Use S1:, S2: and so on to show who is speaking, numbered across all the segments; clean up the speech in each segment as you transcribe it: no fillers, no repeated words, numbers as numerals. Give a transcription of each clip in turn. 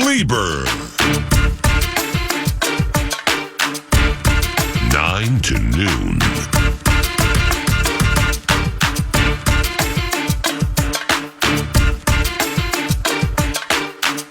S1: Leber. 9 to noon.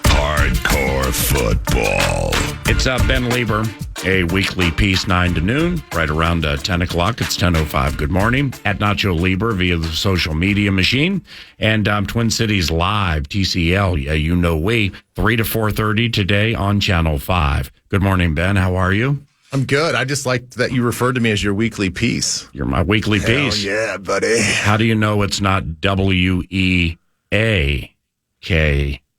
S1: Hardcore football.
S2: It's Ben Leber, a weekly piece, 9 to noon, right around 10 o'clock. It's 10:05. Good morning. At Nacho Leber via the social media machine. And Twin Cities Live, TCL, yeah, you know we, 3 to 4:30 today on Channel 5. Good morning, Ben. How are you?
S3: I'm good. I just liked that you referred to me as your weekly piece.
S2: You're my weekly piece.
S3: Hell yeah, buddy.
S2: How do you know it's not WEAKLY?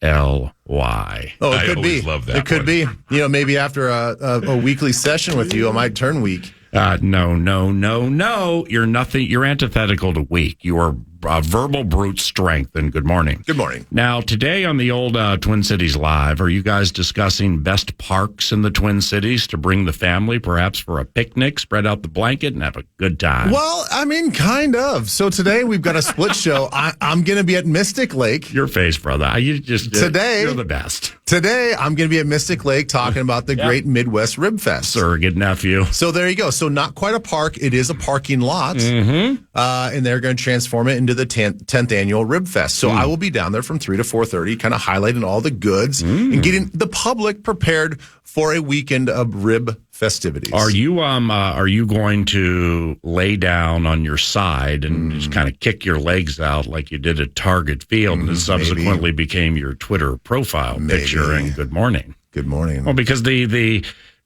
S3: Oh, it
S1: I
S3: could
S1: always
S3: be.
S1: love that
S3: It could
S1: one.
S3: be. You know, maybe after a weekly session with you, I might turn weak.
S2: No. You're nothing. You're antithetical to weak. You are verbal brute strength. And good morning.
S3: Good morning.
S2: Now, today on the old Twin Cities Live, are you guys discussing best parks in the Twin Cities to bring the family, perhaps for a picnic, spread out the blanket, and have a good time?
S3: Well, I mean, kind of. So today we've got a split show. I'm going to be at Mystic Lake.
S2: Your face, brother. You're the best.
S3: Today, I'm going to be at Mystic Lake talking about the Great Midwest Rib Fest.
S2: Surrogate nephew.
S3: So there you go. So not quite a park. It is a parking lot.
S2: Mm-hmm.
S3: And they're going to transform it into the 10th annual Rib Fest. So I will be down there from 3 to 4:30, kind of highlighting all the goods and getting the public prepared for a weekend of rib festivities.
S2: Are you going to lay down on your side and just kind of kick your legs out like you did at Target Field and subsequently became your Twitter profile picture? And good morning.
S3: Good morning.
S2: Well, because the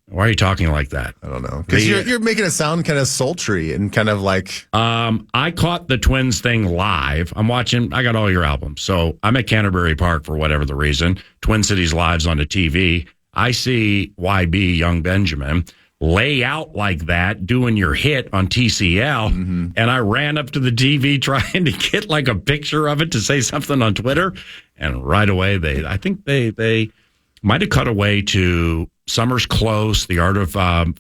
S2: why are you talking like that?
S3: I don't know. Because you're making it sound kind of sultry and kind of like...
S2: I caught the Twins thing live. I got all your albums. So I'm at Canterbury Park for whatever the reason. Twin Cities Live's on the TV. I see YB, Young Benjamin, lay out like that, doing your hit on TCL. And I ran up to the TV trying to get like a picture of it to say something on Twitter. And right away, I think they might have cut away to Summer's Close, the art of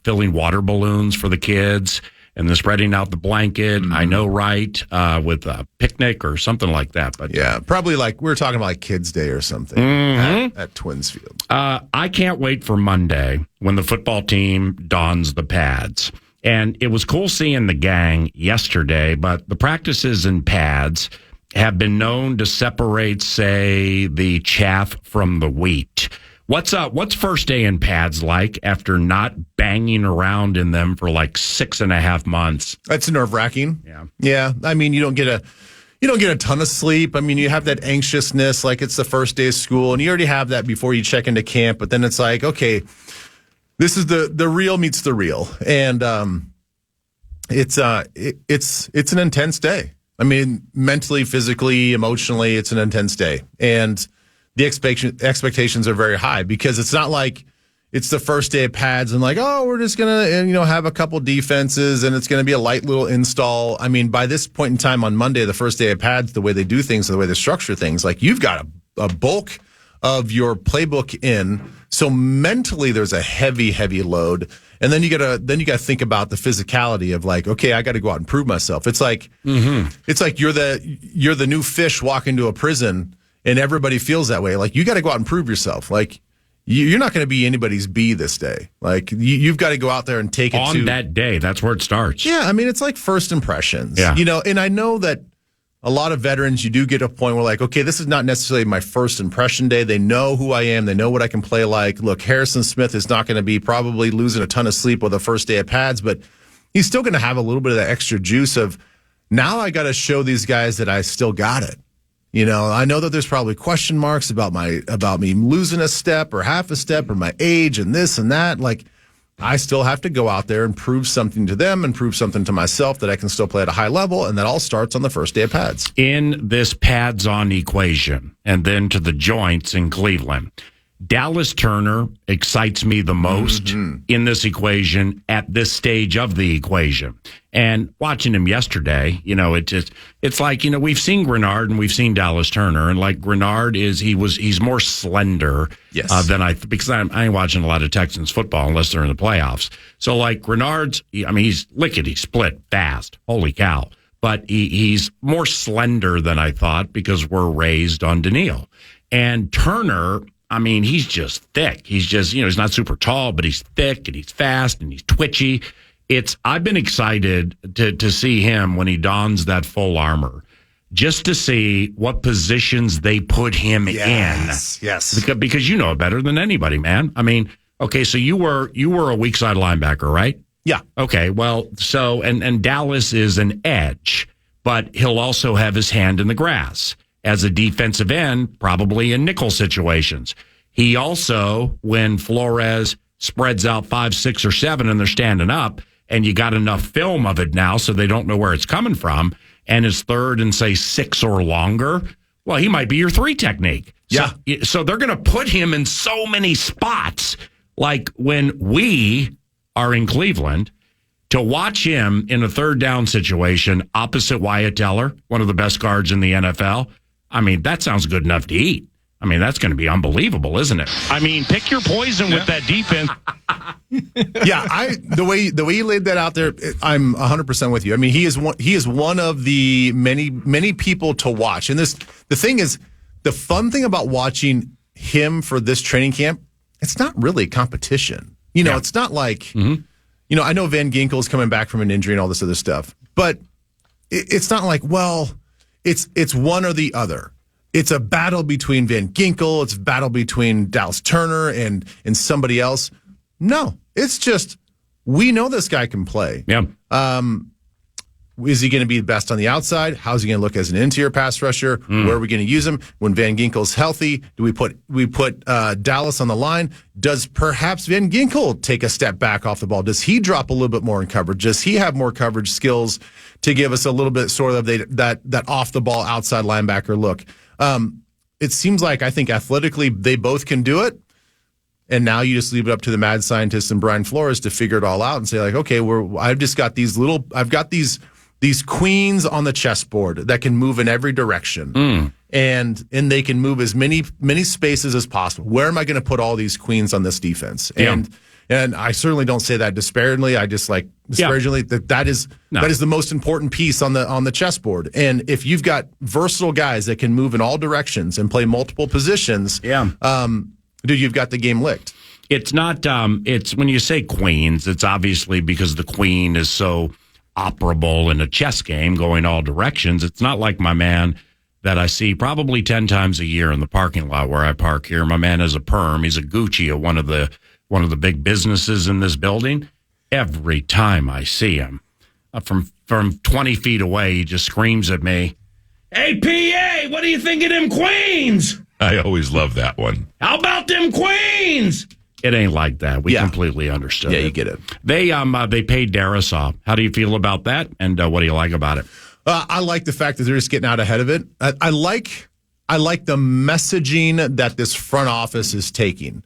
S2: filling water balloons for the kids, and then spreading out the blanket. I know, right, with a picnic or something like that. But
S3: yeah, probably like we were talking about like Kids Day or something at Twins Field.
S2: I can't wait for Monday when the football team dons the pads. And it was cool seeing the gang yesterday, but the practices in pads have been known to separate, say, the chaff from the wheat. What's first day in pads like after not banging around in them for like 6.5 months?
S3: That's nerve-wracking.
S2: Yeah.
S3: Yeah. I mean, you don't get a ton of sleep. I mean, you have that anxiousness like it's the first day of school, and you already have that before you check into camp. But then it's like, okay, this is the real meets the real, and it's an intense day. I mean, mentally, physically, emotionally, it's an intense day, and the expectations are very high because it's not like it's the first day of pads and like, oh, we're just going to, have a couple defenses and it's going to be a light little install. I mean, by this point in time on Monday, the first day of pads, the way they do things, the way they structure things, like you've got a bulk of your playbook in. So mentally there's a heavy, heavy load. And then you got to think about the physicality of like, okay, I got to go out and prove myself. It's like, it's like you're the new fish walking to a prison. And everybody feels that way. Like, you got to go out and prove yourself. Like, you're not going to be anybody's B this day. Like, you've got to go out there and take it
S2: on that day. That's where it starts.
S3: Yeah, I mean, it's like first impressions.
S2: Yeah.
S3: And I know that a lot of veterans, you do get to a point where like, okay, this is not necessarily my first impression day. They know who I am. They know what I can play like. Look, Harrison Smith is not going to be probably losing a ton of sleep with the first day of pads, but he's still going to have a little bit of that extra juice of, now I got to show these guys that I still got it. I know that there's probably question marks about me losing a step or half a step or my age and this and that. Like, I still have to go out there and prove something to them and prove something to myself that I can still play at a high level. And that all starts on the first day of pads.
S2: In this pads on equation and then to the joints in Cleveland, Dallas Turner excites me the most in this equation at this stage of the equation. And watching him yesterday, it's like, we've seen Grenard and we've seen Dallas Turner, and like Grenard he's more slender than because I ain't watching a lot of Texans football unless they're in the playoffs. So like Grenard's, he's lickety split fast. Holy cow. But he's more slender than I thought because we're raised on Daniil. And Turner I mean, he's just thick. He's just, he's not super tall, but he's thick and he's fast and he's twitchy. I've been excited to see him when he dons that full armor, just to see what positions they put him in.
S3: Yes.
S2: Because you know it better than anybody, man. I mean, okay, so you were a weak side linebacker, right?
S3: Yeah.
S2: Okay, well, so, and Dallas is an edge, but he'll also have his hand in the grass as a defensive end, probably in nickel situations. He also, when Flores spreads out 5, 6, or 7 and they're standing up, and you got enough film of it now so they don't know where it's coming from, and it's 3rd and, say, 6 or longer, well, he might be your 3 technique.
S3: Yeah.
S2: So they're going to put him in so many spots, like when we are in Cleveland, to watch him in a 3rd down situation opposite Wyatt Teller, one of the best guards in the NFL. I mean, that sounds good enough to eat. I mean, that's going to be unbelievable, isn't it? I mean, pick your poison with that defense.
S3: Yeah, the way you laid that out there, I'm 100% with you. I mean, he is one of the many people to watch. And the thing is, the fun thing about watching him for this training camp, it's not really a competition. It's not like, I know Van Ginkel is coming back from an injury and all this other stuff, but it's not like, well, it's one or the other. It's a battle between Van Ginkel. It's a battle between Dallas Turner and somebody else. No, it's just, we know this guy can play.
S2: Yeah.
S3: Is he going to be the best on the outside? How's he going to look as an interior pass rusher? Where are we going to use him? When Van Ginkel's healthy, do we put Dallas on the line? Does perhaps Van Ginkel take a step back off the ball? Does he drop a little bit more in coverage? Does he have more coverage skills to give us a little bit sort of that off the ball outside linebacker look? It seems like, I think athletically they both can do it. And now you just leave it up to the mad scientists and Brian Flores to figure it all out and say, like, okay, I've got these queens on the chessboard that can move in every direction. And they can move as many spaces as possible. Where am I going to put all these queens on this defense? And I certainly don't say that disparagingly. I just like disparagingly that is the most important piece on the chessboard. And if you've got versatile guys that can move in all directions and play multiple positions, dude, you've got the game licked.
S2: It's not. It's when you say queens, it's obviously because the queen is so operable in a chess game, going all directions. It's not like my man that I see probably 10 times a year in the parking lot where I park here. My man is a perm. He's a Gucci at one of the big businesses in this building. Every time I see him, from 20 feet away, he just screams at me, "Hey, PA, what do you think of them queens?"
S1: I always love that one.
S2: "How about them queens?" It ain't like that. We completely understood.
S3: Yeah, you get it.
S2: They paid Darisaw. How do you feel about that? And what do you like about it?
S3: I like the fact that they're just getting out ahead of it. I like the messaging that this front office is taking.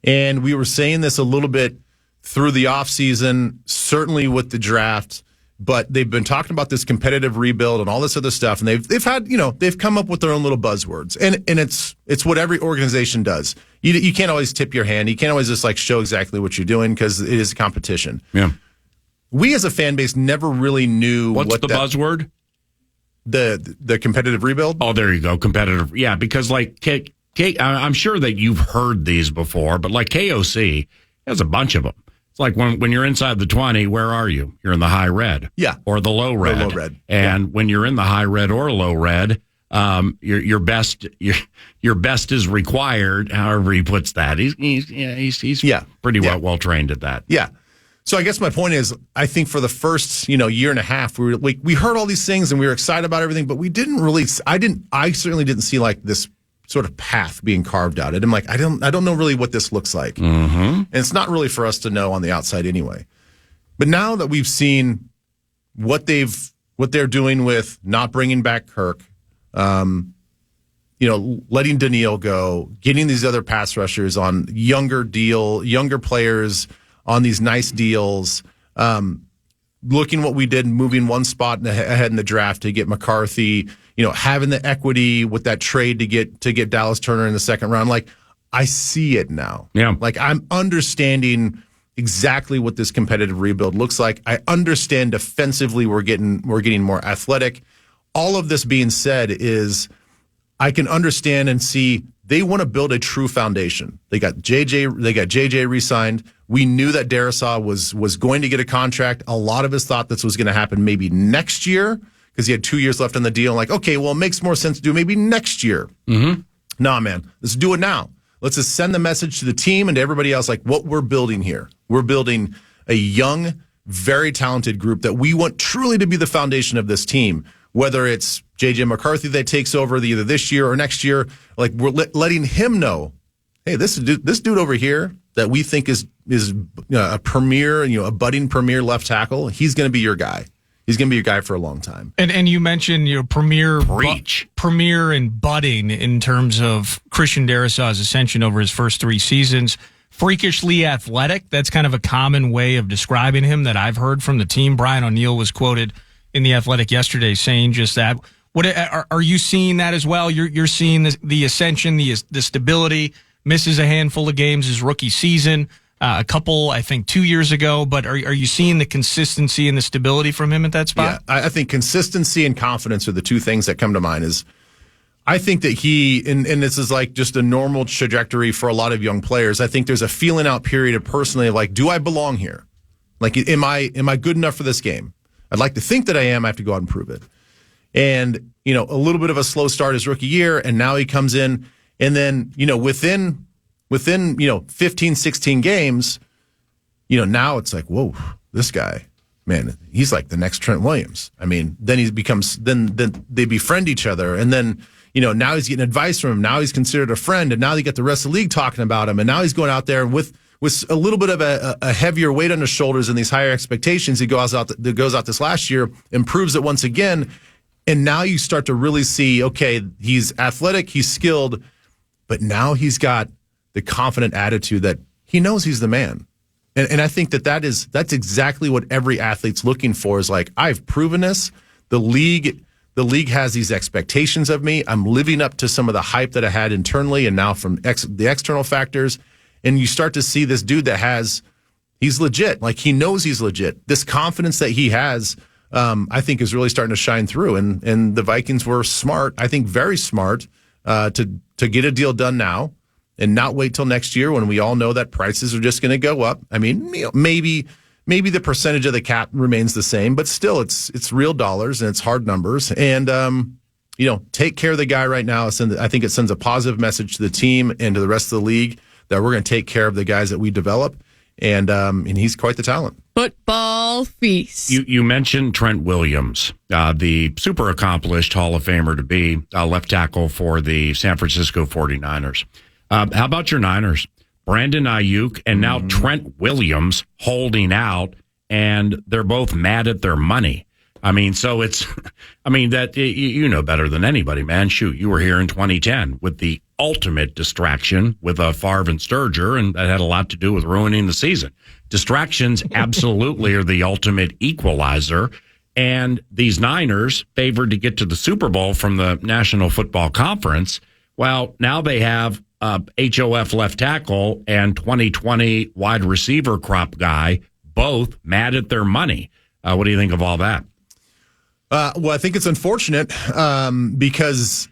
S3: And we were saying this a little bit through the offseason, certainly with the draft, but they've been talking about this competitive rebuild and all this other stuff. And they've had, they've come up with their own little buzzwords. And it's what every organization does. You can't always tip your hand. You can't always just like show exactly what you're doing because it is a competition. Yeah. We as a fan base never really knew
S2: what's the buzzword?
S3: The competitive rebuild.
S2: Oh, there you go. Competitive. Yeah. Because like I'm sure that you've heard these before, but like KOC has a bunch of them. It's like when you're inside the 20, where are you? You're in the high red.
S3: Yeah.
S2: Or the low red.
S3: The low red.
S2: And when you're in the high red or low red, your best is required, however he puts that. He's pretty well trained at that.
S3: Yeah. So I guess my point is, I think for the first, year and a half, we heard all these things and we were excited about everything, but we didn't really, I certainly didn't see like this sort of path being carved out. And I'm like, I don't know really what this looks like.
S2: Mm-hmm.
S3: And it's not really for us to know on the outside anyway. But now that we've seen what they're doing with not bringing back Kirk, letting Daniil go, getting these other pass rushers on younger players on these nice deals, looking what we did, moving one spot ahead in the draft to get McCarthy, having the equity with that trade to get Dallas Turner in the second round. Like, I see it now.
S2: Yeah.
S3: Like, I'm understanding exactly what this competitive rebuild looks like. I understand defensively we're getting more athletic. All of this being said is I can understand and see they want to build a true foundation. They got JJ re-signed. We knew that Darrisaw was going to get a contract. A lot of us thought this was going to happen maybe next year because he had 2 years left on the deal. Like, okay, well, it makes more sense to do maybe next year. Mm-hmm. Nah, man, let's do it now. Let's just send the message to the team and to everybody else, like what we're building here. We're building a young, very talented group that we want truly to be the foundation of this team. Whether it's J.J. McCarthy that takes over either this year or next year, like we're letting him know, hey, this dude over here that we think is a premier, a budding premier left tackle, he's going to be your guy. He's going to be your guy for a long time.
S4: And you mentioned premier and budding in terms of Christian Darrisaw's ascension over his first 3 seasons. Freakishly athletic. That's kind of a common way of describing him that I've heard from the team. Brian O'Neill was quoted in The Athletic yesterday saying just that. What are you seeing that as well? You're seeing the ascension, the stability. Misses a handful of games his rookie season. A couple, I think, 2 years ago, but are you seeing the consistency and the stability from him at that spot?
S3: Yeah, I think consistency and confidence are the 2 things that come to mind. Is I think that he, and this is like just a normal trajectory for a lot of young players. I think there's a feeling out period of personally like, do I belong here? Like, am I good enough for this game? I'd like to think that I am. I have to go out and prove it. And, a little bit of a slow start his rookie year, and now he comes in, and then, within 15, 16 games, now it's like, whoa, this guy, man, he's like the next Trent Williams. I mean, then then they befriend each other. And then, now he's getting advice from him. Now he's considered a friend. And now they get the rest of the league talking about him. And now he's going out there with a little bit of a heavier weight on his shoulders and these higher expectations. He goes out this last year, improves it once again. And now you start to really see, okay, he's athletic, he's skilled, but now he's got the confident attitude that he knows he's the man. And I think that's exactly what every athlete's looking for is like, I've proven this. The league has these expectations of me. I'm living up to some of the hype that I had internally and now from the external factors. And you start to see this dude that he's legit. Like he knows he's legit. This confidence that he has, I think is really starting to shine through. And the Vikings were smart, I think very smart, to get a deal done now. And not wait till next year when we all know that prices are just going to go up. I mean, maybe the percentage of the cap remains the same, but still, it's real dollars and it's hard numbers. And take care of the guy right now. I think it sends a positive message to the team and to the rest of the league that we're going to take care of the guys that we develop. And he's quite the talent.
S5: Football feast.
S2: You mentioned Trent Williams, the super accomplished Hall of Famer to be left tackle for the San Francisco 49ers. How about your Niners? Brandon Ayuk and now Trent Williams holding out, and they're both mad at their money. I mean, so that you know better than anybody, man. Shoot, you were here in 2010 with the ultimate distraction with Favre and Sturger, and that had a lot to do with ruining the season. Distractions absolutely are the ultimate equalizer, and these Niners favored to get to the Super Bowl from the National Football Conference. Well, now they have HOF left tackle and 2020 wide receiver crop guy, both mad at their money. What do you think of all that?
S3: Well, I think it's unfortunate because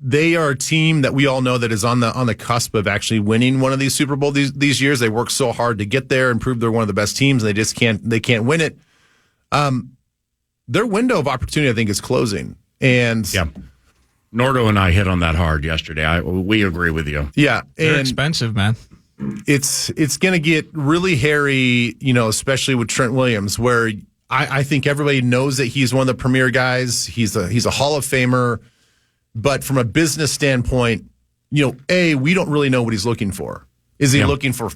S3: they are a team that we all know that is on the cusp of actually winning one of these Super Bowl these years. They work so hard to get there and prove they're one of the best teams, and they just can't win it. Their window of opportunity, I think, is closing. And
S2: yeah. Nordo and I hit on that hard yesterday. We agree with you.
S3: Yeah.
S4: They're expensive, man.
S3: It's going to get really hairy, especially with Trent Williams, where I think everybody knows that he's one of the premier guys. He's a Hall of Famer. But from a business standpoint, we don't really know what he's looking for. Is he looking for,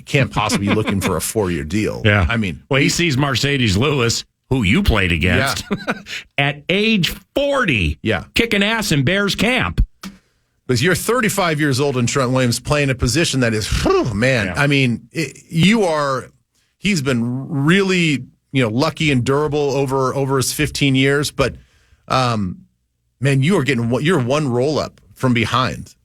S3: can't possibly be looking for a 4-year deal.
S2: Yeah. Well, he sees Mercedes Lewis, who you played against, at age 40, kicking ass in Bears camp.
S3: But you're 35 years old and Trent Williams playing a position that is, man. Yeah. He's been really, lucky and durable over his 15 years. But, man, you're one roll up from behind,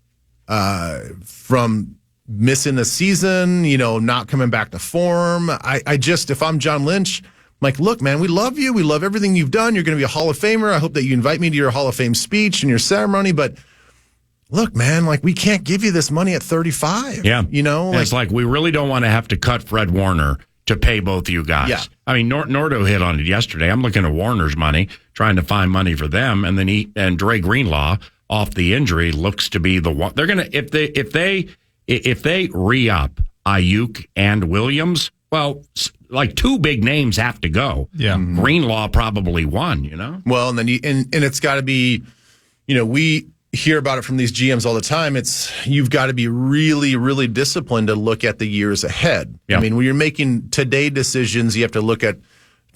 S3: from missing the season, not coming back to form. If I'm John Lynch, I'm like, look, man, we love you. We love everything you've done. You're going to be a Hall of Famer. I hope that you invite me to your Hall of Fame speech and your ceremony. But look, man, like we can't give you this money at 35.
S2: Yeah.
S3: You know,
S2: it's like we really don't want to have to cut Fred Warner to pay both you guys.
S3: Yeah.
S2: I mean, Nordo hit on it yesterday. I'm looking at Warner's money, trying to find money for them, and then and Dre Greenlaw off the injury looks to be the one. They're gonna if they re-up Ayuk and Williams, well, like two big names have to go.
S4: Yeah.
S2: Greenlaw probably one. You know.
S3: Well, and then and it's got to be, we hear about it from these GMs all the time. You've got to be really, really disciplined to look at the years ahead.
S2: Yeah.
S3: I mean, when you're making today decisions, you have to look at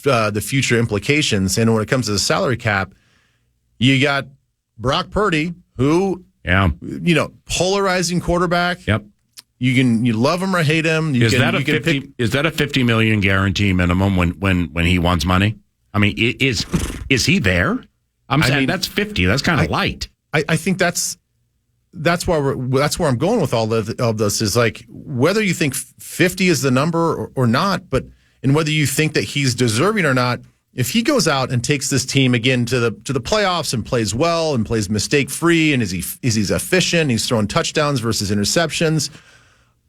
S3: the future implications. And when it comes to the salary cap, you got Brock Purdy, who, polarizing quarterback.
S2: Yep.
S3: You love him or hate him.
S2: Is that a $50 million guarantee minimum when he wants money? I mean, is he there? I'm saying that's 50. That's kind of light.
S3: I think that's where I'm going with all of this is like whether you think 50 is the number or not, and whether you think that he's deserving or not. If he goes out and takes this team again to the playoffs and plays well and plays mistake free and he's efficient, he's throwing touchdowns versus interceptions.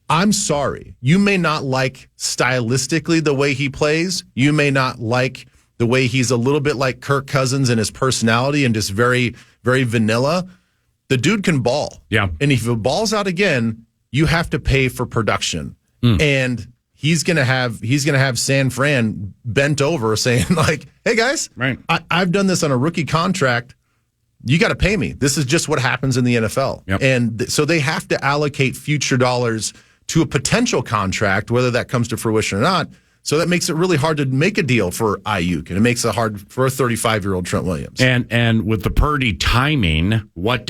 S3: I'm sorry, you may not like stylistically the way he plays. You may not like the way he's a little bit like Kirk Cousins in his personality and just very, very vanilla. The dude can ball.
S2: Yeah.
S3: And if he balls out again, you have to pay for production. And he's gonna have San Fran bent over saying, like, hey guys,
S2: right.
S3: I've done this on a rookie contract. You got to pay me. This is just what happens in the NFL.
S2: Yep.
S3: And so they have to allocate future dollars to a potential contract, whether that comes to fruition or not. So that makes it really hard to make a deal for Ayuk, and it makes it hard for a 35-year-old Trent Williams.
S2: And with the Purdy timing, what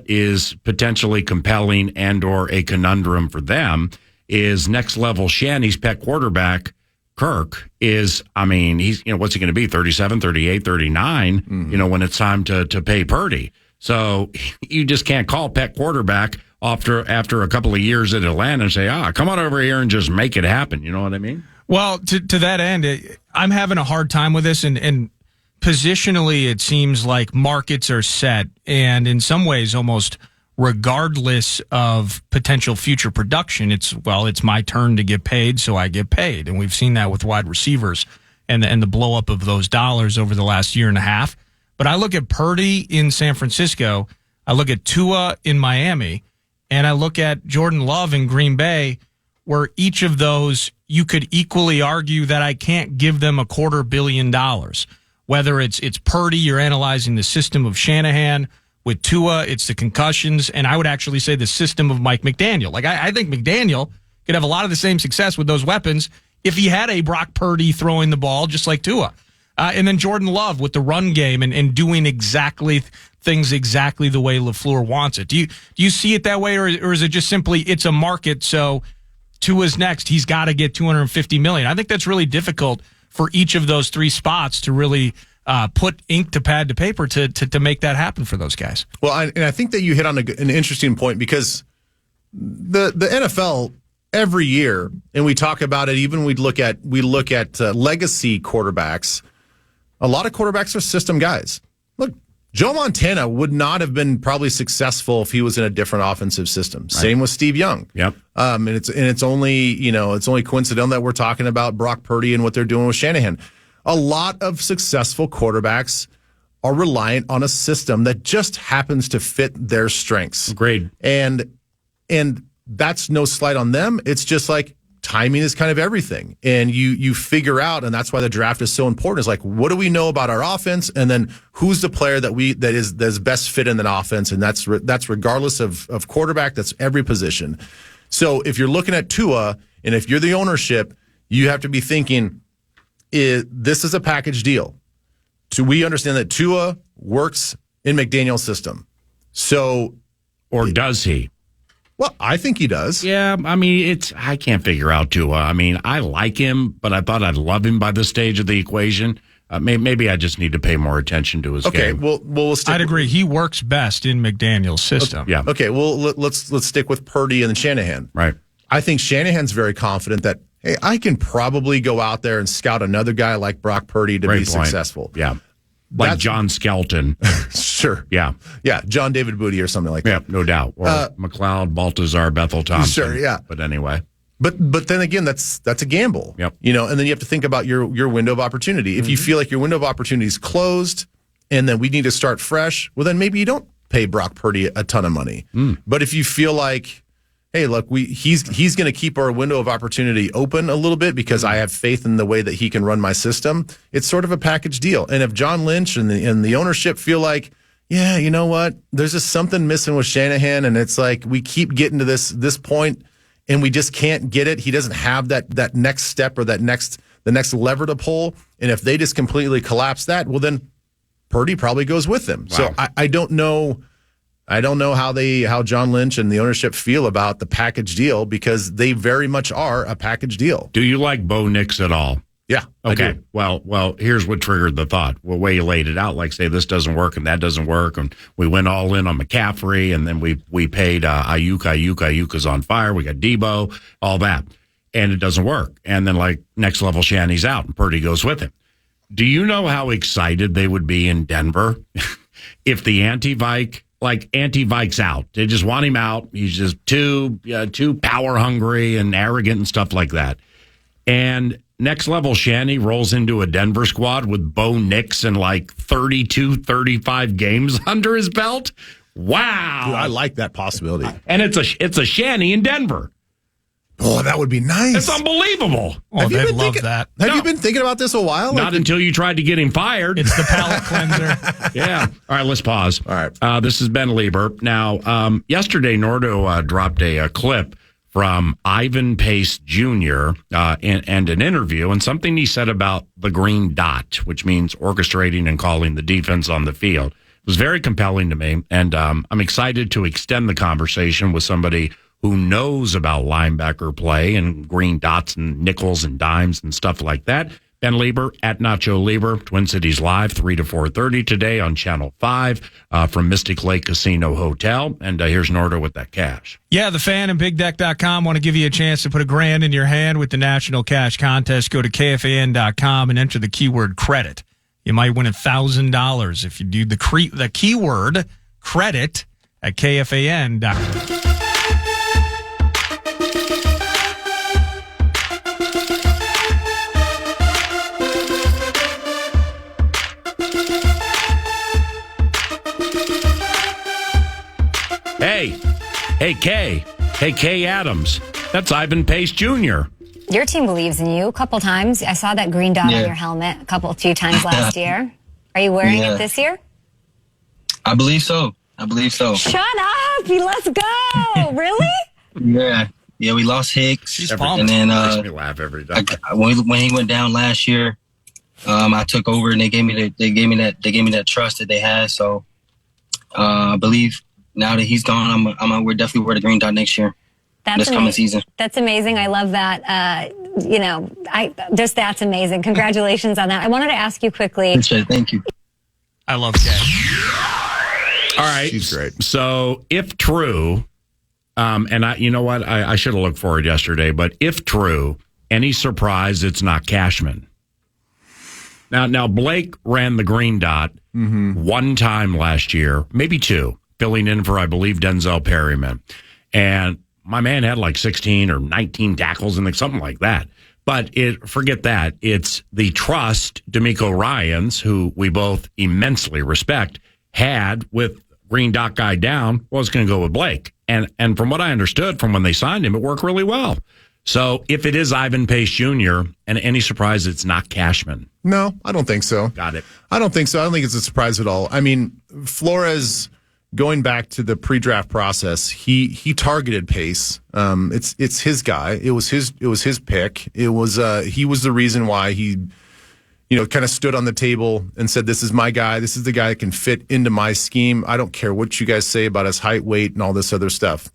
S2: is potentially compelling and or a conundrum for them is next level Shanny's pet quarterback, Kirk, he's, what's he going to be, 37, 38, 39, when it's time to pay Purdy. So you just can't call pet quarterback after a couple of years at Atlanta and say, come on over here and just make it happen. You know what I mean?
S4: Well, to that end, I'm having a hard time with this, and positionally, it seems like markets are set, and in some ways, almost regardless of potential future production, it's my turn to get paid, so I get paid, and we've seen that with wide receivers and the blow up of those dollars over the last year and a half. But I look at Purdy in San Francisco, I look at Tua in Miami, and I look at Jordan Love in Green Bay, where each of those you could equally argue that I can't give them $250 million. Whether it's Purdy, you're analyzing the system of Shanahan. With Tua, it's the concussions, and I would actually say the system of Mike McDaniel. Like I think McDaniel could have a lot of the same success with those weapons if he had a Brock Purdy throwing the ball just like Tua. And then Jordan Love with the run game and doing things exactly the way LaFleur wants it. Do you see it that way, or is it just simply it's a market, so Tua's next, he's got to get $250 million? I think that's really difficult for each of those three spots to really put ink to pad to paper to make that happen for those guys.
S3: Well, I think that you hit on an interesting point, because the NFL every year, and we talk about it, even we look at legacy quarterbacks. A lot of quarterbacks are system guys. Look, Joe Montana would not have been probably successful if he was in a different offensive system. Right. Same with Steve Young.
S2: Yep.
S3: And it's only coincidental that we're talking about Brock Purdy and what they're doing with Shanahan. A lot of successful quarterbacks are reliant on a system that just happens to fit their strengths.
S2: Agreed.
S3: And that's no slight on them. It's just like timing is kind of everything. And you figure out, and that's why the draft is so important, is like, what do we know about our offense? And then who's the player that is best fit in an offense? And that's regardless of quarterback, that's every position. So if you're looking at Tua, and if you're the ownership, you have to be thinking, this is a package deal. So we understand that Tua works in McDaniel's system. So,
S2: or does he?
S3: Well, I think he does.
S2: Yeah, I can't figure out Tua. I like him, but I thought I'd love him by this stage of the equation. Maybe I just need to pay more attention to his game.
S3: Okay, we'll stick.
S4: I'd agree. He works best in McDaniel's system.
S2: Yeah.
S3: Okay, well, let's stick with Purdy and Shanahan.
S2: Right.
S3: I think Shanahan's very confident that, hey, I can probably go out there and scout another guy like Brock Purdy to be successful.
S2: Yeah. Like
S3: that's
S2: John Skelton.
S3: sure.
S2: Yeah.
S3: Yeah. John David Booty or something like
S2: Yeah,
S3: that.
S2: no doubt. Or McLeod, Baltazar, Bethel Thompson.
S3: Sure, yeah.
S2: But anyway.
S3: But then again, that's a gamble.
S2: Yep.
S3: And then you have to think about your window of opportunity. If you feel like your window of opportunity is closed and then we need to start fresh, well, then maybe you don't pay Brock Purdy a ton of money. But if you feel like, hey, look, he's going to keep our window of opportunity open a little bit because I have faith in the way that he can run my system, it's sort of a package deal. And if John Lynch and the ownership feel like, yeah, you know what, there's just something missing with Shanahan, and it's like we keep getting to this point and we just can't get it. He doesn't have that next step or the next lever to pull. And if they just completely collapse that, well, then Purdy probably goes with them. Wow. So I don't know. I don't know how John Lynch and the ownership feel about the package deal because they very much are a package deal.
S2: Do you like Bo Nix at all?
S3: Yeah.
S2: Okay. Well, here's what triggered the thought. Well, way you laid it out, like say this doesn't work and that doesn't work, and we went all in on McCaffrey, and then we paid Ayuk. Ayuk is on fire. We got Debo, all that, and it doesn't work. And then like next level, Shanny's out, and Purdy goes with him. Do you know how excited they would be in Denver if the anti-Vikes out? They just want him out. He's just too power hungry and arrogant and stuff like that. And next level Shanny rolls into a Denver squad with Bo Nix and like 32, 35 games under his belt. Wow.
S3: Dude, I like that possibility.
S2: And it's a Shanny in Denver.
S3: Oh, that would be nice.
S2: It's unbelievable.
S4: Oh, they'd love that.
S3: Have you been thinking about this a while?
S2: Not until you tried to get him fired.
S4: It's the palate cleanser.
S2: Yeah. All right, let's pause.
S3: All right.
S2: This has been Leber. Now, yesterday, Nordo dropped a clip from Ivan Pace Jr. And an interview and something he said about the green dot, which means orchestrating and calling the defense on the field. It was very compelling to me, and I'm excited to extend the conversation with somebody who knows about linebacker play and green dots and nickels and dimes and stuff like that. Ben Leber at Nacho Leber, Twin Cities Live, 3 to 4:30 today on Channel 5 from Mystic Lake Casino Hotel. And here's Nordo with that cash.
S4: Yeah, the fan and BigDeck.com want to give you a chance to put $1,000 in your hand with the National Cash Contest. Go to KFAN.com and enter the keyword credit. You might win $1,000 if you do the keyword credit at KFAN.com.
S2: Hey, Kay Adams. That's Ivan Pace Jr.
S6: Your team believes in you a couple times. I saw that green dot on your helmet a few times last year. Are you wearing it this year?
S7: I believe so.
S6: Shut up! Let's go! Really?
S7: Yeah, we lost Hicks.
S4: She's pumped.
S7: And then
S2: Makes me laugh every time.
S7: when he went down last year, I took over and they gave me that trust that they had. So I believe now that he's gone, we're definitely wear the green dot next year. This coming season.
S6: That's amazing. I love that. That's amazing. Congratulations on that. I wanted to ask you quickly.
S7: Appreciate it. Thank you.
S4: I love Kay.
S2: All right.
S3: She's great.
S2: So if true, and I should have looked for it yesterday, but if true, any surprise it's not Cashman. Now Blake ran the green dot one time last year, maybe two, filling in for, I believe, Denzel Perryman. And my man had like 16 or 19 tackles and something like that. But forget that. It's the trust D'Amico Ryans, who we both immensely respect, had with green dot guy down, was going to go with Blake. And from what I understood from when they signed him, it worked really well. So if it is Ivan Pace Jr., and any surprise it's not Cashman?
S3: No, I don't think so.
S2: Got it.
S3: I don't think so. I don't think it's a surprise at all. I mean, Flores, going back to the pre-draft process, he targeted Pace. It's his guy. It was his pick. It was he was the reason why he kind of stood on the table and said, "This is my guy. This is the guy that can fit into my scheme. I don't care what you guys say about his height, weight, and all this other stuff."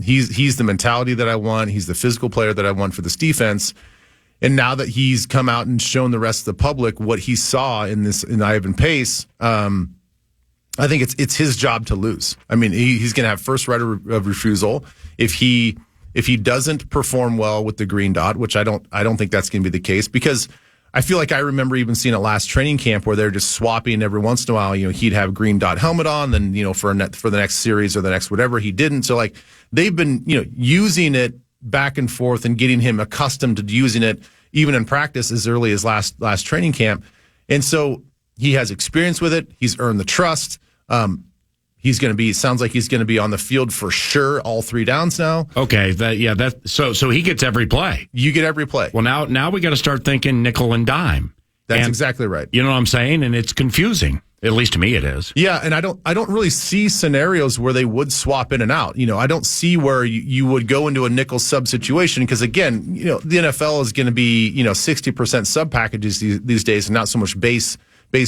S3: He's the mentality that I want. He's the physical player that I want for this defense. And now that he's come out and shown the rest of the public what he saw in Ivan Pace, I think it's his job to lose. I mean, he's going to have first right of refusal if he doesn't perform well with the green dot, which I don't think that's going to be the case, because I feel like I remember even seeing it last training camp where they're just swapping every once in a while. He'd have green dot helmet on, then for the next series or the next whatever he didn't. So like they've been using it back and forth and getting him accustomed to using it even in practice as early as last training camp. And so he has experience with it. He's earned the trust. Sounds like he's going to be on the field for sure all 3 downs now.
S2: Okay, so he gets every play.
S3: You get every play.
S2: Well, now we got to start thinking nickel and dime.
S3: That's exactly right.
S2: You know what I'm saying? And it's confusing. At least to me it is.
S3: Yeah, and I don't really see scenarios where they would swap in and out. I don't see where you would go into a nickel sub situation because again, the NFL is going to be, 60% sub packages these days and not so much base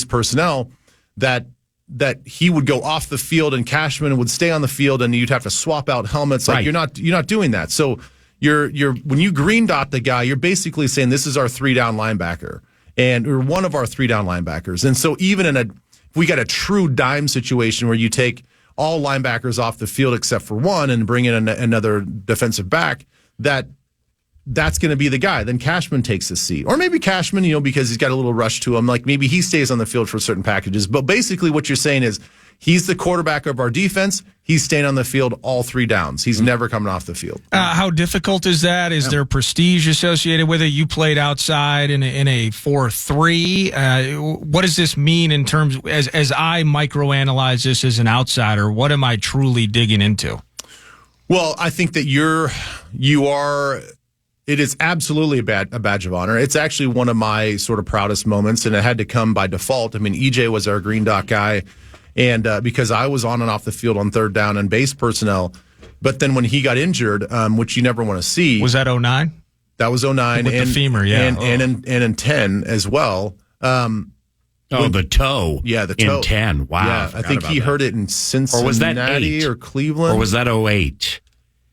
S3: personnel that he would go off the field and Cashman would stay on the field and you'd have to swap out helmets. Like
S2: right.
S3: You're not doing that. So you're when you green dot the guy, you're basically saying this is our 3-down linebacker or one of our 3-down linebackers. And so even if we got a true dime situation where you take all linebackers off the field except for one and bring in another defensive back, that's going to be the guy. Then Cashman takes his seat. Or maybe Cashman, because he's got a little rush to him, like maybe he stays on the field for certain packages. But basically what you're saying is he's the quarterback of our defense. He's staying on the field all 3 downs. He's never coming off the field.
S4: How difficult is that? Is there prestige associated with it? You played outside in a 4-3. What does this mean in terms, as I microanalyze this as an outsider, what am I truly digging into?
S3: Well, I think that you are... It is absolutely a badge of honor. It's actually one of my sort of proudest moments, and it had to come by default. I mean, EJ was our green dot guy, and because I was on and off the field on 3rd down and base personnel, but then when he got injured, which you never want to see.
S4: Was that 09?
S3: That was 09.
S4: With the femur, yeah.
S3: And in 10 as well.
S2: The toe.
S3: Yeah, the toe.
S2: In 10. Wow.
S3: Yeah, I think he hurt it in Cincinnati
S2: or was that 8?
S3: Or Cleveland.
S2: Or was that 08?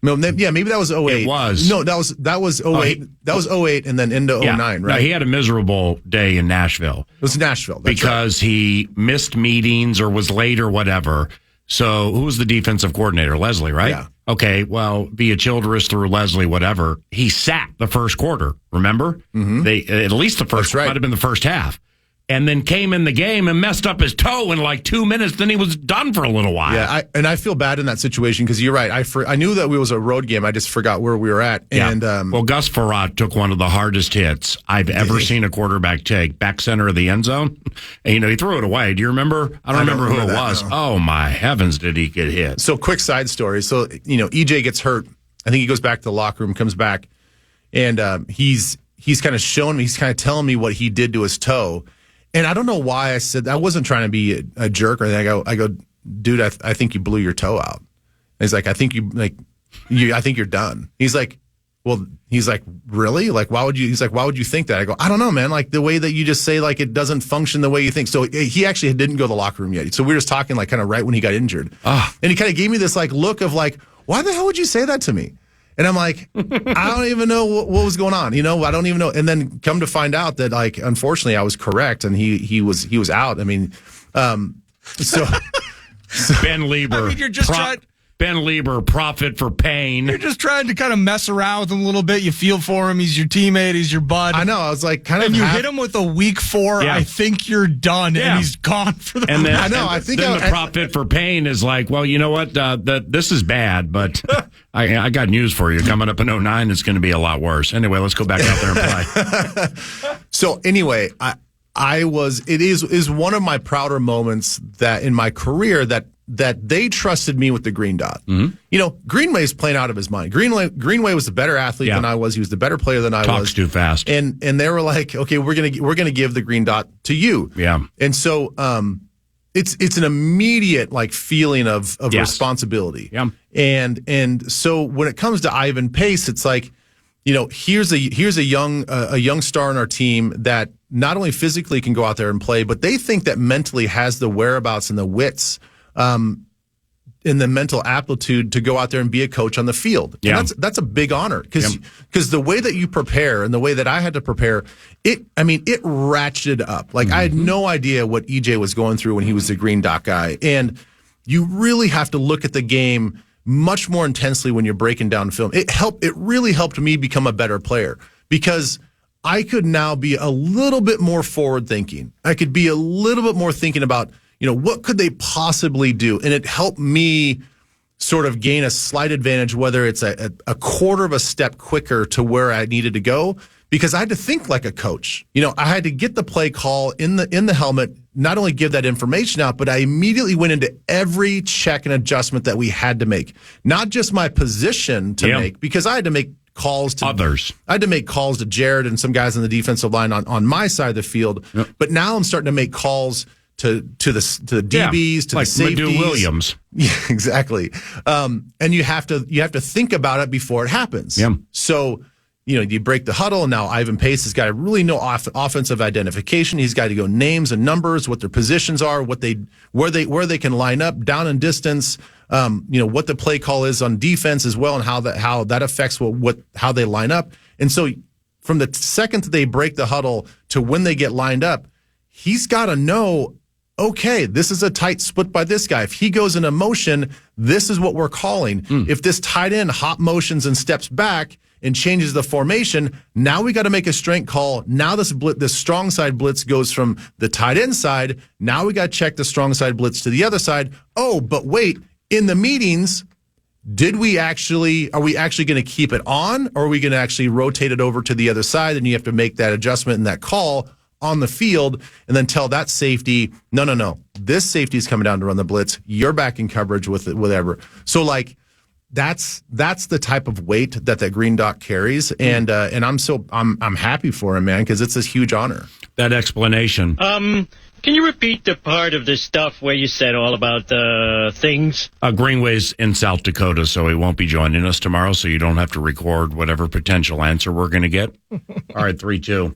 S3: No, yeah, maybe that was 08.
S2: It was.
S3: No, that was 08. That was 08 and then into 09, right?
S2: No, he had a miserable day in Nashville.
S3: It was Nashville.
S2: Because he missed meetings or was late or whatever. So who was the defensive coordinator? Leslie, right?
S3: Yeah.
S2: Okay, well, via Childress through Leslie, whatever. He sat the first quarter, remember? Mm-hmm. At least the first, might have been the first half. And then came in the game and messed up his toe in like 2 minutes. Then he was done for a little while.
S3: Yeah, I feel bad in that situation because you're right. I knew that it was a road game. I just forgot where we were at.
S2: Yeah.
S3: And
S2: well, Gus Farrat took one of the hardest hits I've ever seen a quarterback take, back center of the end zone. And, he threw it away. Do you remember? I don't remember who it was. No. Oh, my heavens, did he get hit.
S3: So quick side story. So, EJ gets hurt. I think he goes back to the locker room, comes back, and he's kind of showing me, he's kind of telling me what he did to his toe. And I don't know why I said that. I wasn't trying to be a jerk or anything. I go, dude, I think you blew your toe out. And he's like, I think you're done. He's like, really? Like, why would you? He's like, why would you think that? I go, I don't know, man. Like the way that you just say, like it doesn't function the way you think. So he actually didn't go to the locker room yet. So we were just talking like kind of right when he got injured. And he kind of gave me this like look of like, why the hell would you say that to me? And I'm like, I don't even know what was going on. I don't even know. And then come to find out that, like, unfortunately, I was correct, and he was out. I mean, so
S2: Ben Leber.
S4: I mean, you're just trying.
S2: Ben Leber, profit for pain.
S4: You're just trying to kind of mess around with him a little bit. You feel for him. He's your teammate. He's your bud.
S3: I know. I was like, kind of.
S4: And you hit him with a week 4. Yeah. I think you're done, and he's gone for the.
S2: And then,
S3: I know. I think
S2: then the profit for pain is like, well, you know what? This is bad, but I got news for you. Coming up in 09, it's going to be a lot worse. Anyway, let's go back out there and
S3: play. So anyway, it is one of my prouder moments that in my career that they trusted me with the green dot. Mm-hmm. Greenway's playing out of his mind. Greenway was the better athlete than I was. He was the better player than I was.
S2: Talks too fast.
S3: And they were like, okay, we're gonna give the green dot to you.
S2: Yeah.
S3: And so it's an immediate like feeling of responsibility.
S2: Yeah.
S3: And so when it comes to Ivan Pace, it's like, here's a young star on our team that not only physically can go out there and play, but they think that mentally has the whereabouts and the wits in the mental aptitude to go out there and be a coach on the field.
S2: Yeah.
S3: And that's a big honor because the way that you prepare and the way that I had to prepare, it ratcheted up. Like I had no idea what EJ was going through when he was the green dot guy. And you really have to look at the game much more intensely when you're breaking down film. It really helped me become a better player because I could now be a little bit more forward thinking. I could be a little bit more thinking about, what could they possibly do? And it helped me sort of gain a slight advantage, whether it's a quarter of a step quicker to where I needed to go, because I had to think like a coach. I had to get the play call in the helmet, not only give that information out, but I immediately went into every check and adjustment that we had to make. Not just my position to make, because I had to make calls to
S2: others.
S3: I had to make calls to Jared and some guys on the defensive line on my side of the field. Yep. But now I'm starting to make calls to the DBs, to
S2: like
S3: the safeties.
S2: Madu Williams.
S3: Yeah, exactly. And you have to think about it before it happens.
S2: Yeah.
S3: So, you break the huddle, and now Ivan Pace has got to really know offensive identification. He's got to go names and numbers, what their positions are, where they can line up, down and distance. What the play call is on defense as well, and how that affects how they line up. And so, from the second that they break the huddle to when they get lined up, he's got to know, okay, this is a tight split by this guy. If he goes into motion, this is what we're calling. If this tight end hop motions and steps back and changes the formation, now we got to make a strength call. Now this strong side blitz goes from the tight end side. Now we got to check the strong side blitz to the other side. Oh, but wait, in the meetings, are we actually going to keep it on, or are we going to actually rotate it over to the other side? And you have to make that adjustment and that call on the field, and then tell that safety, no, this safety is coming down to run the blitz. You're back in coverage with it, whatever. So that's the type of weight that Green Dot carries, and I'm happy for him, man, because it's a huge honor.
S2: That explanation.
S8: Can you repeat the part of this stuff where you said all about the things?
S2: Greenway's in South Dakota, so he won't be joining us tomorrow, so you don't have to record whatever potential answer we're going to get. All right, 3-2.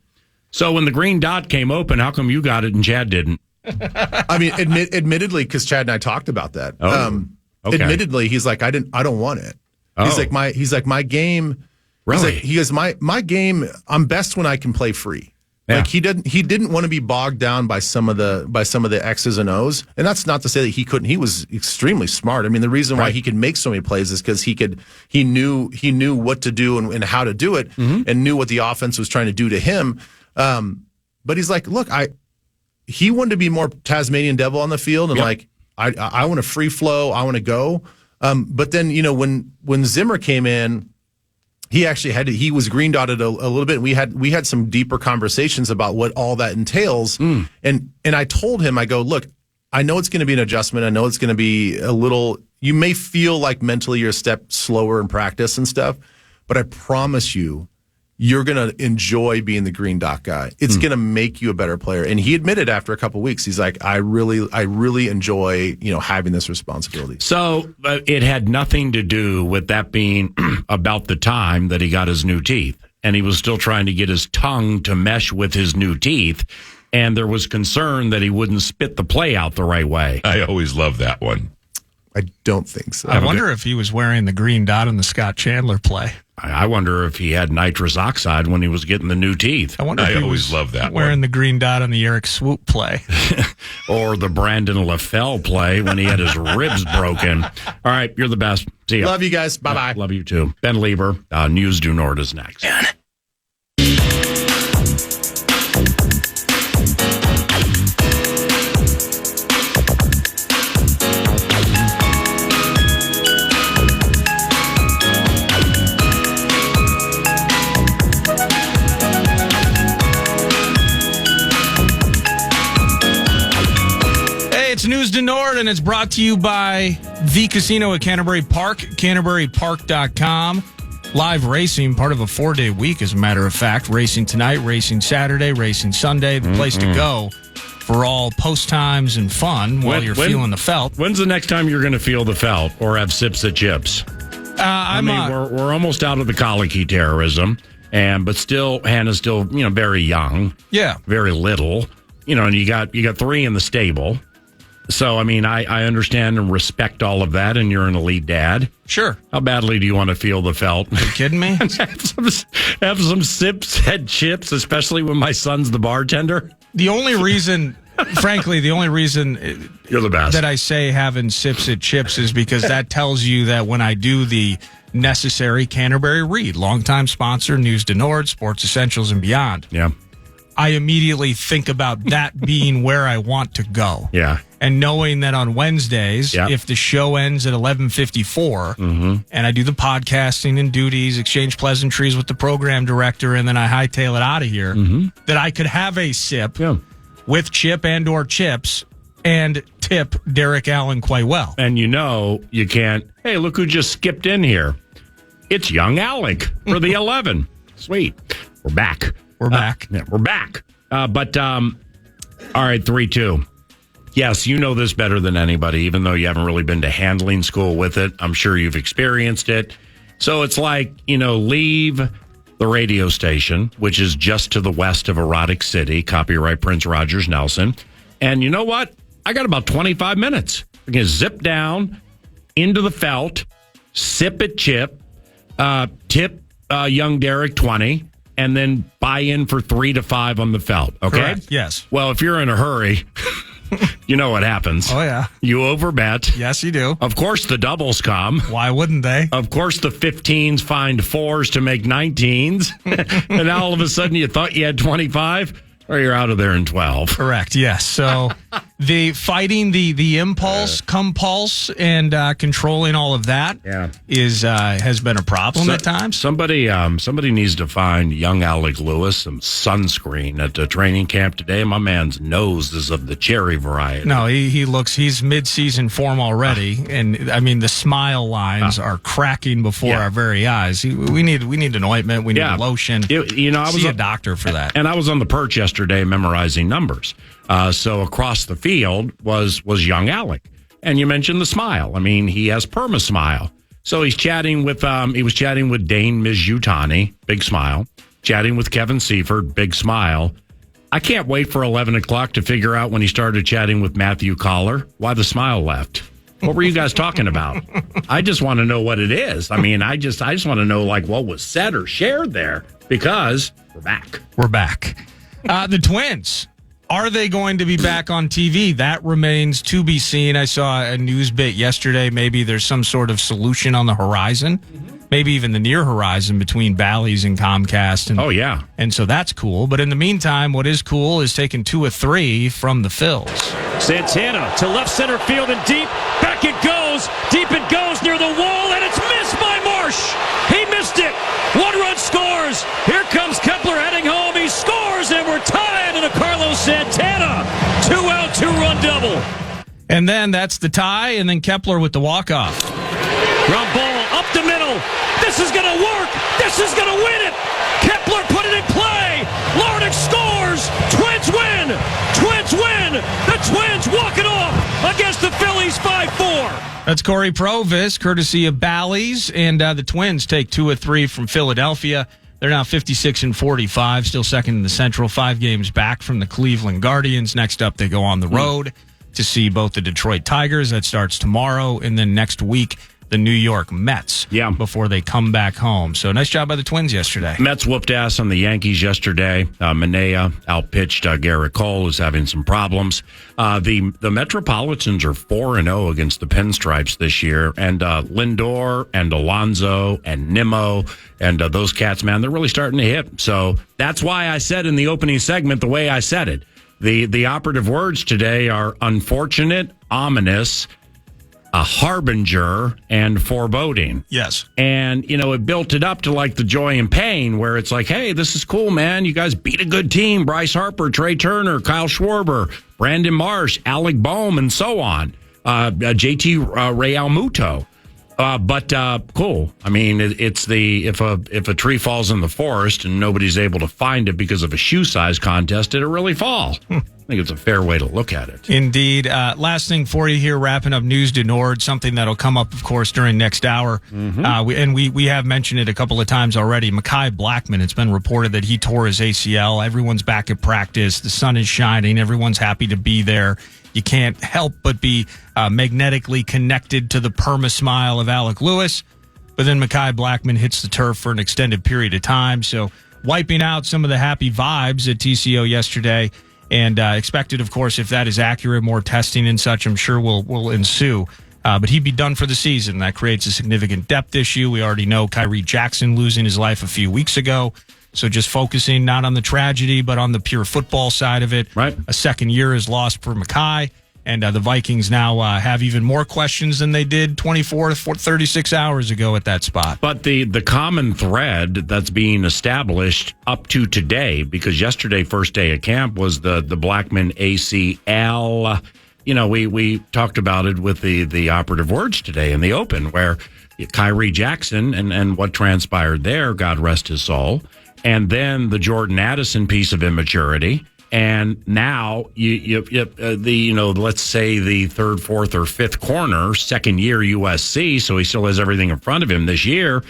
S2: So when the green dot came open, how come you got it and Chad didn't?
S3: I mean, admittedly, because Chad and I talked about that.
S2: Oh, okay.
S3: Admittedly, he's like, I don't want it.
S2: Oh.
S3: He's like my game.
S2: Really?
S3: He goes, my game. I'm best when I can play free. Yeah. Like he didn't want to be bogged down by some of the X's and O's, and that's not to say that he couldn't. He was extremely smart. I mean, the reason why he could make so many plays is because he knew what to do and how to do it, and knew what the offense was trying to do to him. But he's like, look, he wanted to be more Tasmanian devil on the field, and I want to free flow, I want to go. But then when Zimmer came in, he actually he was green dotted a little bit. We had some deeper conversations about what all that entails. And I told him, I go, look, I know it's going to be an adjustment. I know it's going to be you may feel like mentally you're a step slower in practice and stuff, but I promise you're going to enjoy being the green dot guy. It's going to make you a better player. And he admitted after a couple of weeks, he's like, I really enjoy, having this responsibility.
S2: So it had nothing to do with that being about the time that he got his new teeth, and he was still trying to get his tongue to mesh with his new teeth. And there was concern that he wouldn't spit the play out the right way.
S1: I always love that one.
S3: I don't think so.
S4: I wonder if he was wearing the green dot in the Scott Chandler play.
S2: I wonder if he had nitrous oxide when he was getting the new teeth.
S4: I wonder if he
S1: always
S4: was
S1: love that
S4: wearing the green dot on the Eric Swoop play.
S2: Or the Brandon LaFell play when he had his ribs broken. All right, you're the best. See ya.
S3: Love you guys. Bye-bye.
S2: Love you too. Ben Leber, News Du Nord is next.
S4: It's News Du Nord, and it's brought to you by the casino at Canterbury Park, CanterburyPark.com. Live racing, part of a 4-day week, as a matter of fact. Racing tonight, racing Saturday, racing Sunday. The place to go for all post times and fun while you're feeling the felt.
S2: When's the next time you're going to feel the felt or have sips of chips? We're almost out of the colicky terrorism, but still, Hannah's still very young.
S4: Yeah,
S2: very little. And you got 3 in the stable. So, I mean, I understand and respect all of that, and you're an elite dad.
S4: Sure.
S2: How badly do you want to feel the felt?
S4: Are you kidding me?
S2: have some sips, head chips, especially when my son's the bartender.
S4: The only reason frankly, the only reason
S2: You're the best
S4: that I say having sips at Chips is because that tells you that when I do the necessary Canterbury read, longtime sponsor, News to Nord, Sports Essentials and Beyond.
S2: Yeah.
S4: I immediately think about that being where I want to go.
S2: Yeah.
S4: And knowing that on Wednesdays, if the show ends at 11:54, and I do the podcasting and duties, exchange pleasantries with the program director, and then I hightail it out of here, that I could have a sip with Chip and or Chips and tip Derek Allen quite well.
S2: And you can't, hey, look who just skipped in here. It's young Alec for the 11. Sweet. We're back.
S4: We're back.
S2: Yeah, we're back. All right, 3-2. Yes, you know this better than anybody, even though you haven't really been to handling school with it. I'm sure you've experienced it. So it's like, leave the radio station, which is just to the west of Erotic City, copyright Prince Rogers Nelson. And you know what? I got about 25 minutes. I'm going to zip down into the felt, sip at Chip, tip young Derek 20, and then buy in for 3 to 5 on the felt. Okay?
S4: Correct. Yes.
S2: Well, if you're in a hurry, you know what happens.
S4: Oh, yeah.
S2: You overbet.
S4: Yes, you do.
S2: Of course, the doubles come.
S4: Why wouldn't they?
S2: Of course, the 15s find 4s to make 19s. And now all of a sudden you thought you had 25, or you're out of there in 12.
S4: Correct, yes. So the fighting the impulse, compulse, and controlling all of that has been a problem at times.
S2: Somebody needs to find young Alec Lewis some sunscreen at the training camp today. My man's nose is of the cherry variety.
S4: No, he's mid-season form already, and I mean the smile lines are cracking before our very eyes. We need an ointment. We need lotion. I was a doctor for that.
S2: And I was on the perch yesterday memorizing numbers. So across the field was young Alec. And you mentioned the smile. I mean, he has perma smile. So he's chatting with Dane Mizutani, big smile. Chatting with Kevin Seifert, big smile. I can't wait for 11 o'clock to figure out when he started chatting with Matthew Collar why the smile left. What were you guys talking about? I just want to know what it is. I mean, I just want to know what was said or shared there, because we're back.
S4: We're back. The Twins. Are they going to be back on TV? That remains to be seen. I saw a news bit yesterday. Maybe there's some sort of solution on the horizon, maybe even the near horizon between Bally's and Comcast. And, and so that's cool. But in the meantime, what is cool is taking 2 of 3 from the Phils.
S9: Santana to left center field and deep. Back it goes. Deep it goes near the wall, and it's missed by Marsh. He missed it. 1 run scores. Here comes Kepler heading home. He scores, and we're tied in a Carlos Santana 2-out, 2-run double.
S4: And then that's the tie, and then Kepler with the walk-off.
S9: Ground ball up the middle. This is going to work. This is going to win it. Kepler put it in play. Larnach scores. Twins win. Twins win. The Twins walk it off against the Phillies 5-4.
S4: That's Corey Provis, courtesy of Bally's, and the Twins take 2 of 3 from Philadelphia. They're now 56-45, still second in the Central, 5 games back from the Cleveland Guardians. Next up, they go on the road to see both the Detroit Tigers. That starts tomorrow, and then next week, the New York Mets before they come back home. So nice job by the Twins yesterday.
S2: Mets whooped ass on the Yankees yesterday. Manea outpitched Garrett Cole, who's having some problems. The Metropolitans are 4-0 against the Pinstripes this year. And Lindor and Alonso and Nimmo and those cats, man, they're really starting to hit. So that's why I said in the opening segment the way I said it. The operative words today are unfortunate, ominous, a harbinger, and foreboding.
S4: Yes.
S2: And, it built it up to like the joy and pain where it's like, hey, this is cool, man. You guys beat a good team. Bryce Harper, Trey Turner, Kyle Schwarber, Brandon Marsh, Alec Boehm, and so on. JT Realmuto. But cool. I mean, it's if a tree falls in the forest and nobody's able to find it because of a shoe size contest, did it really fall? I think it's a fair way to look at it.
S4: Indeed. Last thing for you here, wrapping up News to Nord, something that'll come up, of course, during next hour. We have mentioned it a couple of times already. Mekhi Blackmon, it's been reported that he tore his ACL. Everyone's back at practice. The sun is shining. Everyone's happy to be there. You can't help but be magnetically connected to the perma smile of Alec Lewis. But then Mekhi Blackmon hits the turf for an extended period of time. So wiping out some of the happy vibes at TCO yesterday. And expected, of course, if that is accurate, more testing and such, I'm sure will ensue. But he'd be done for the season. That creates a significant depth issue. We already know Kyrie Jackson losing his life a few weeks ago. So just focusing not on the tragedy, but on the pure football side of it.
S2: Right.
S4: A second year is lost for Mekhi. And the Vikings now have even more questions than they did 24 to 36 hours ago at that spot.
S2: But the common thread that's being established up to today, because yesterday, first day of camp, was the Blackman ACL. You know, we talked about it with the operative words today in the open, where Kyrie Jackson and what transpired there, God rest his soul, and then the Jordan Addison piece of immaturity. And now let's say the third, fourth, or fifth corner, second year USC, so he still has everything in front of him this year,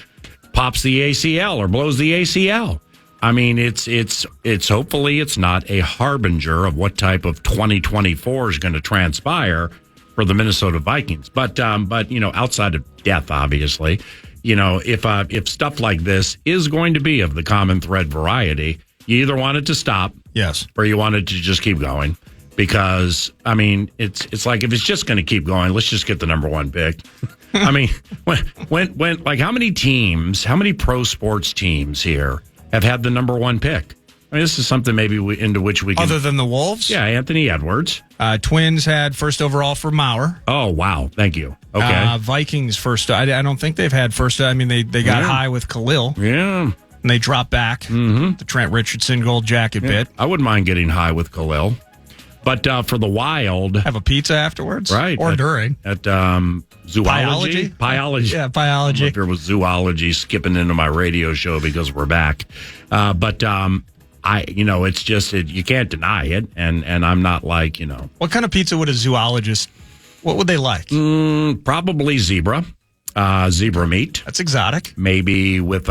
S2: pops the ACL or blows the ACL. I mean, it's hopefully it's not a harbinger of what type of 2024 is going to transpire for the Minnesota Vikings. But outside of death, obviously, if stuff like this is going to be of the common thread variety, you either want it to stop,
S4: yes,
S2: or you want it to just keep going. Because I mean, it's like if it's just going to keep going, let's just get the number one pick. I mean, when like how many pro sports teams here have had the number one pick? I mean, this is something maybe into which we can.
S4: Other than the Wolves?
S2: Yeah, Anthony Edwards.
S4: Twins had first overall for Maurer.
S2: Oh, wow. Thank you. Okay.
S4: Vikings first. I don't think they've had first. I mean, they got high with Khalil.
S2: Yeah.
S4: And they dropped back. Mm-hmm. The Trent Richardson gold jacket bit.
S2: I wouldn't mind getting high with Khalil. But for the Wild.
S4: Have a pizza afterwards?
S2: Right.
S4: Or during.
S2: At zoology? Biology.
S4: Yeah, biology.
S2: There was zoology skipping into my radio show because we're back. It's just, you can't deny it. And I'm not like,
S4: What kind of pizza would a zoologist, what would they like?
S2: Probably zebra. Zebra meat.
S4: That's exotic.
S2: Maybe with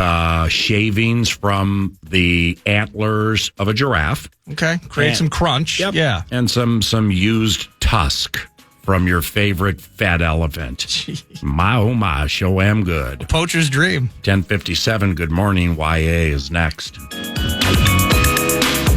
S2: shavings from the antlers of a giraffe.
S4: Okay. Create some crunch.
S2: Yep.
S4: Yeah.
S2: And some used tusk from your favorite fat elephant.
S4: Jeez.
S2: My, oh my, show am good.
S4: A poacher's dream.
S2: 10:57, good morning. YA is next.